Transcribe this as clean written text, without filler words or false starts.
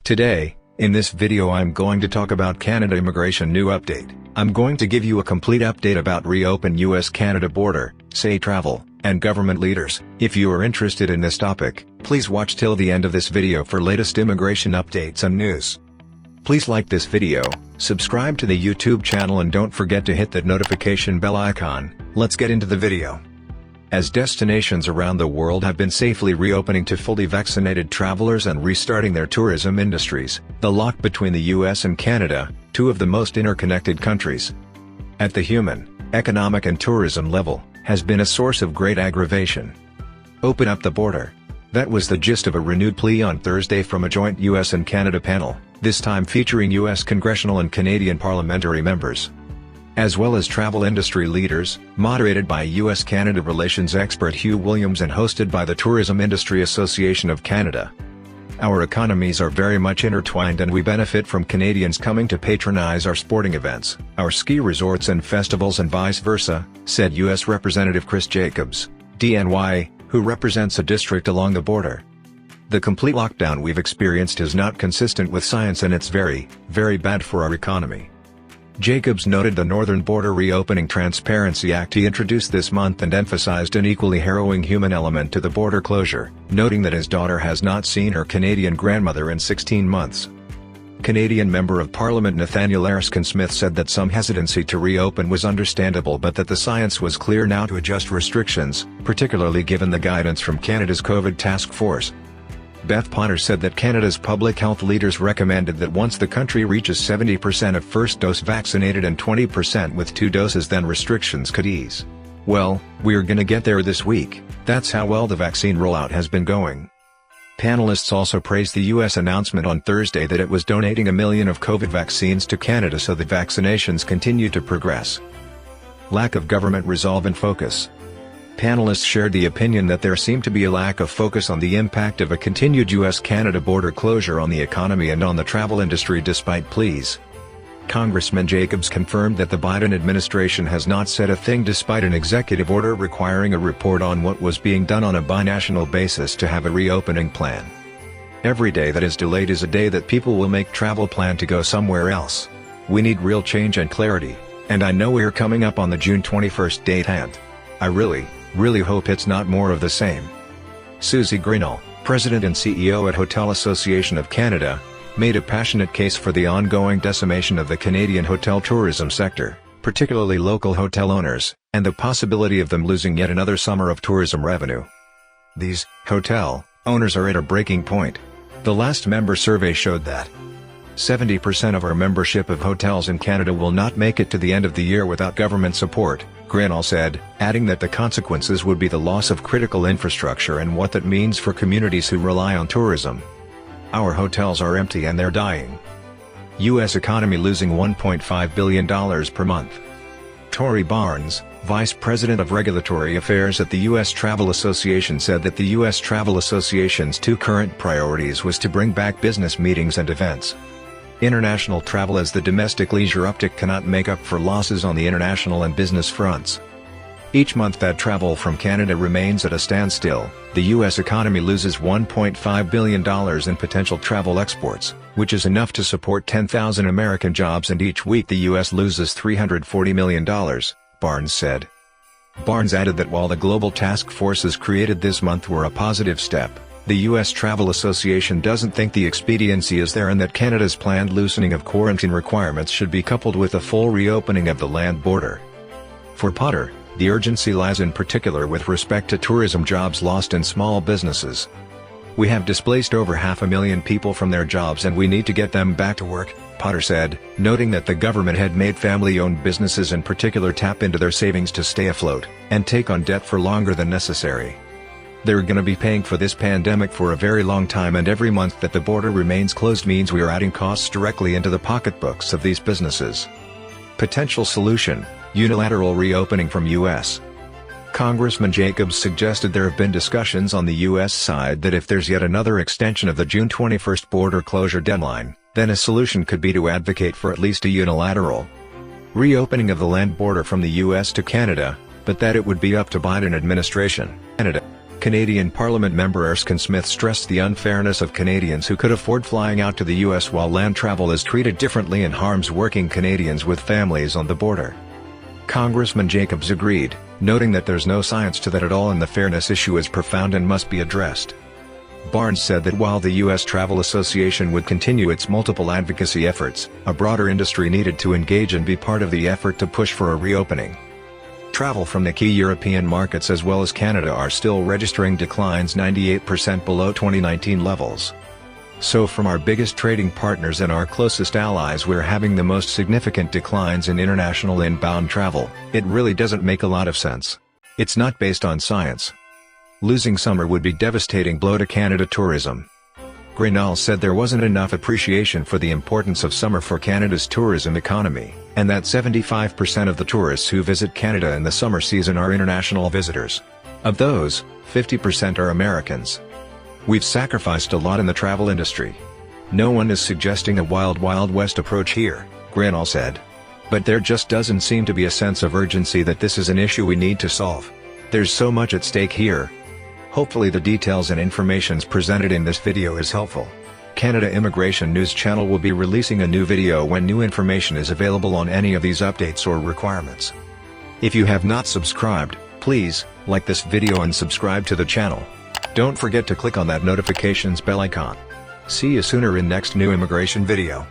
Today, in this video I'm going to talk about Canada immigration new update. I'm going to give you a complete update about reopen US-Canada border, say travel, and government leaders. If you are interested in this topic, please watch till the end of this video for latest immigration updates and news. Please like this video, subscribe to the YouTube channel and don't forget to hit that notification bell icon. Let's get into the video. As destinations around the world have been safely reopening to fully vaccinated travelers and restarting their tourism industries, the lock between the US and Canada, two of the most interconnected countries at the human, economic and tourism level, has been a source of great aggravation. Open up the border. That was the gist of a renewed plea on Thursday from a joint US and Canada panel, this time featuring US congressional and Canadian parliamentary members, as well as travel industry leaders, moderated by US-Canada relations expert Hugh Williams and hosted by the Tourism Industry Association of Canada. Our economies are very much intertwined and we benefit from Canadians coming to patronize our sporting events, our ski resorts and festivals and vice versa, said US Representative Chris Jacobs, DNY, who represents a district along the border. The complete lockdown we've experienced is not consistent with science and it's very, very bad for our economy. Jacobs noted the Northern Border Reopening Transparency Act he introduced this month and emphasized an equally harrowing human element to the border closure, noting that his daughter has not seen her Canadian grandmother in 16 months. Canadian Member of Parliament Nathaniel Erskine-Smith said that some hesitancy to reopen was understandable but that the science was clear now to adjust restrictions, particularly given the guidance from Canada's COVID task force. Beth Potter said that Canada's public health leaders recommended that once the country reaches 70% of first dose vaccinated and 20% with 2 doses then restrictions could ease. Well, we're gonna get there this week, that's how well the vaccine rollout has been going. Panelists also praised the US announcement on Thursday that it was donating 1 million of COVID vaccines to Canada so that vaccinations continue to progress. Lack of government resolve and focus. Panelists shared the opinion that there seemed to be a lack of focus on the impact of a continued US-Canada border closure on the economy and on the travel industry despite pleas. Congressman Jacobs confirmed that the Biden administration has not said a thing despite an executive order requiring a report on what was being done on a binational basis to have a reopening plan. Every day that is delayed is a day that people will make travel plan to go somewhere else. We need real change and clarity, and I know we're coming up on the June 21st date and I really hope it's not more of the same. Susie Grinnell, President and CEO at Hotel Association of Canada, made a passionate case for the ongoing decimation of the Canadian hotel tourism sector, particularly local hotel owners, and the possibility of them losing yet another summer of tourism revenue. These hotel owners are at a breaking point. The last member survey showed that 70% of our membership of hotels in Canada will not make it to the end of the year without government support, Grinnell said, adding that the consequences would be the loss of critical infrastructure and what that means for communities who rely on tourism. Our hotels are empty and they're dying. U.S. economy losing $1.5 billion per month. Tori Barnes, Vice President of Regulatory Affairs at the U.S. Travel Association said that the U.S. Travel Association's 2 current priorities was to bring back business meetings and events. International travel as the domestic leisure uptick cannot make up for losses on the international and business fronts. Each month that travel from Canada remains at a standstill, the U.S. economy loses $1.5 billion in potential travel exports, which is enough to support 10,000 American jobs, and each week the U.S. loses $340 million, Barnes said. Barnes added that while the global task forces created this month were a positive step, the U.S. Travel Association doesn't think the expediency is there and that Canada's planned loosening of quarantine requirements should be coupled with a full reopening of the land border. For Potter, the urgency lies in particular with respect to tourism jobs lost in small businesses. We have displaced over 500,000 people from their jobs and we need to get them back to work, Potter said, noting that the government had made family-owned businesses in particular tap into their savings to stay afloat, and take on debt for longer than necessary. They're gonna be paying for this pandemic for a very long time, and every month that the border remains closed means we are adding costs directly into the pocketbooks of these businesses. Potential solution: unilateral reopening from U.S. Congressman Jacobs suggested there have been discussions on the U.S. side that if there's yet another extension of the June 21st border closure deadline, then a solution could be to advocate for at least a unilateral reopening of the land border from the U.S. to Canada, but that it would be up to Biden administration. Canada. Canadian Parliament member Erskine Smith stressed the unfairness of Canadians who could afford flying out to the US while land travel is treated differently and harms working Canadians with families on the border. Congressman Jacobs agreed, noting that there's no science to that at all and the fairness issue is profound and must be addressed. Barnes said that while the U.S. Travel Association would continue its multiple advocacy efforts, a broader industry needed to engage and be part of the effort to push for a reopening. Travel from the key European markets as well as Canada are still registering declines 98% below 2019 levels. So from our biggest trading partners and our closest allies we're having the most significant declines in international inbound travel. It really doesn't make a lot of sense. It's not based on science. Losing summer would be devastating blow to Canada tourism. Grinnell said there wasn't enough appreciation for the importance of summer for Canada's tourism economy, and that 75% of the tourists who visit Canada in the summer season are international visitors. Of those, 50% are Americans. We've sacrificed a lot in the travel industry. No one is suggesting a wild west approach here, Grinnell said. But there just doesn't seem to be a sense of urgency that this is an issue we need to solve. There's so much at stake here. Hopefully the details and information presented in this video is helpful. Canada Immigration News Channel will be releasing a new video when new information is available on any of these updates or requirements. If you have not subscribed, please like this video and subscribe to the channel. Don't forget to click on that notifications bell icon. See you sooner in next new immigration video.